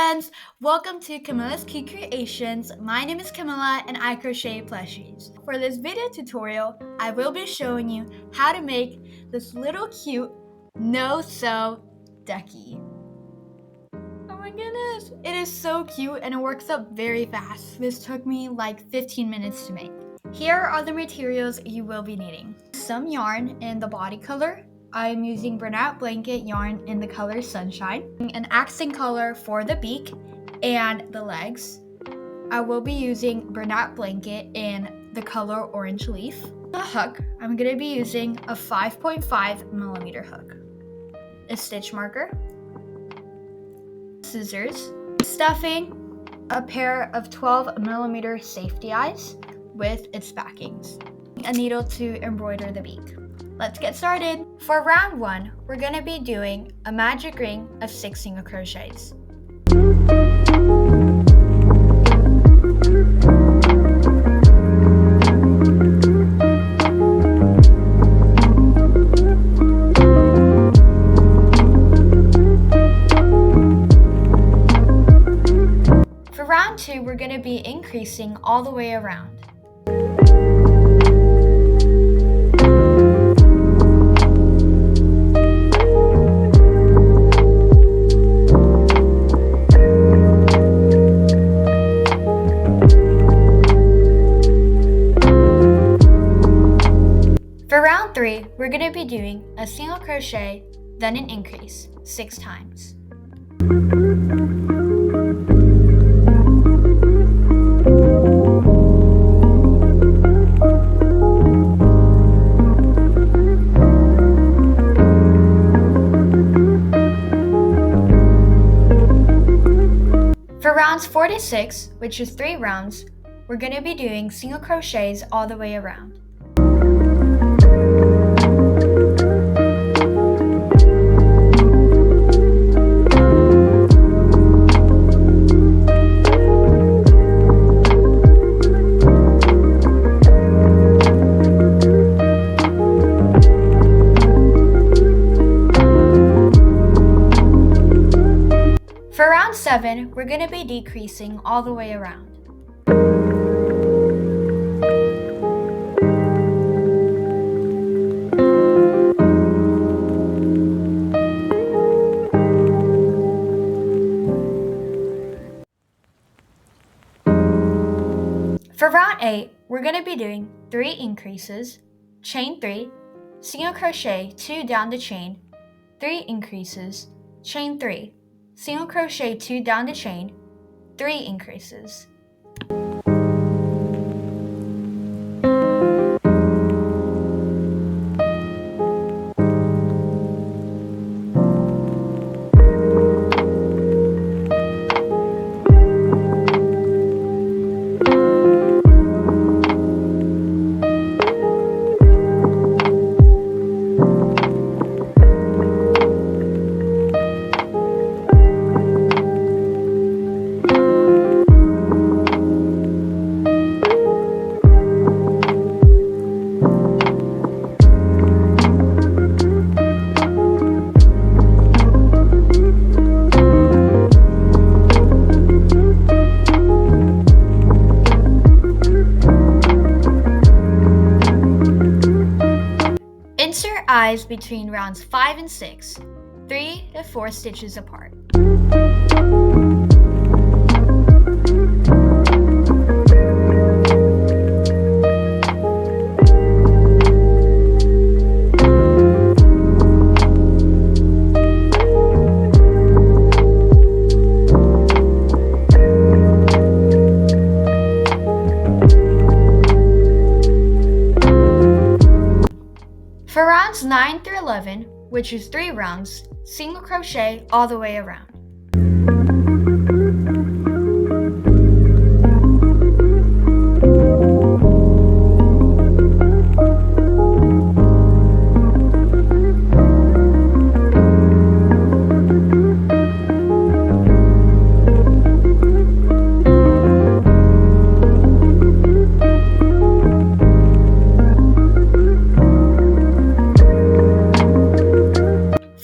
friends! Welcome to Kamila's Cute Creations. My name is Kamila and I crochet plushies. For this video tutorial, I will be showing you how to make this little cute no-sew ducky. Oh my goodness! It is so cute and it works up very fast. This took me like 15 minutes to make. Here are the materials you will be needing. Some yarn in the body color. I am using burnout blanket yarn in the color Sunshine, an accent color for the beak and the legs. I will be using burnout blanket in the color Orange Leaf. The hook, I'm going to be using a 5.5 millimeter hook, a stitch marker, scissors, stuffing, a pair of 12 millimeter safety eyes with its backings, a needle to embroider the beak. Let's get started. For round 1, we're going to be doing a magic ring of 6 single crochets. For round 2, we're going to be increasing all the way around. For round 3, we're going to be doing a single crochet, then an increase 6 times. For rounds 4 to 6, which is 3 rounds, we're going to be doing single crochets all the way around. For round 7, we're going to be decreasing all the way around. For round 8, we're going to be doing 3 increases, chain 3, single crochet 2 down the chain, 3 increases, chain 3, single crochet 2 down the chain, 3 increases. Insert eyes between rounds 5 and 6, 3 to 4 stitches apart. For rounds 9 through 11, which is 3 rounds, single crochet all the way around.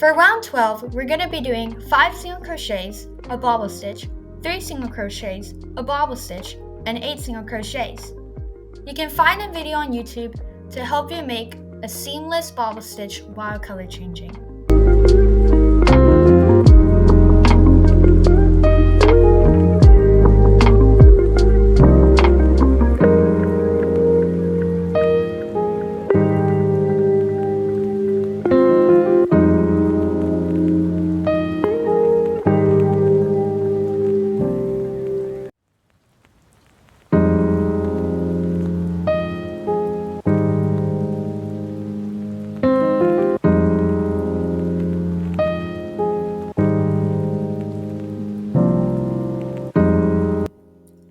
For round 12, we're going to be doing 5 single crochets, a bobble stitch, 3 single crochets, a bobble stitch, and 8 single crochets. You can find a video on YouTube to help you make a seamless bobble stitch while color changing.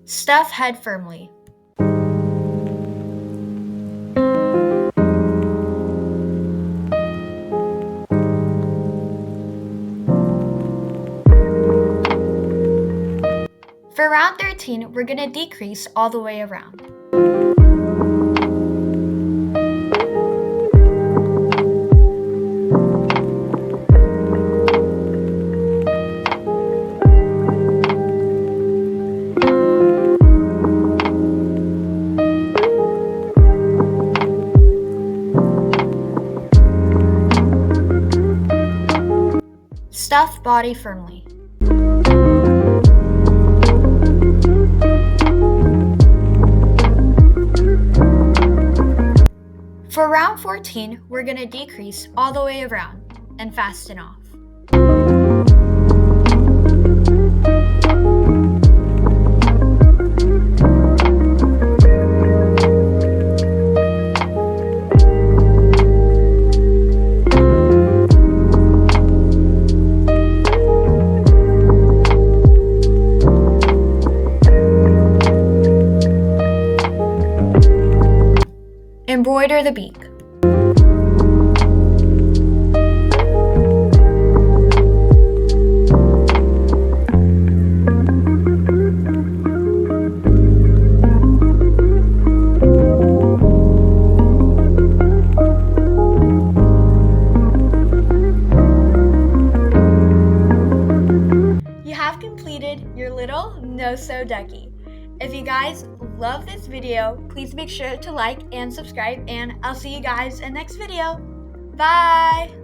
Stuff head firmly. For round 13, we're going to decrease all the way around. Stuff body firmly. For round 14, we're going to decrease all the way around and fasten off. Embroider the beak. You have completed your little no-sew ducky. If you guys love this video, please make sure to like and subscribe, and I'll see you guys in the next video. Bye!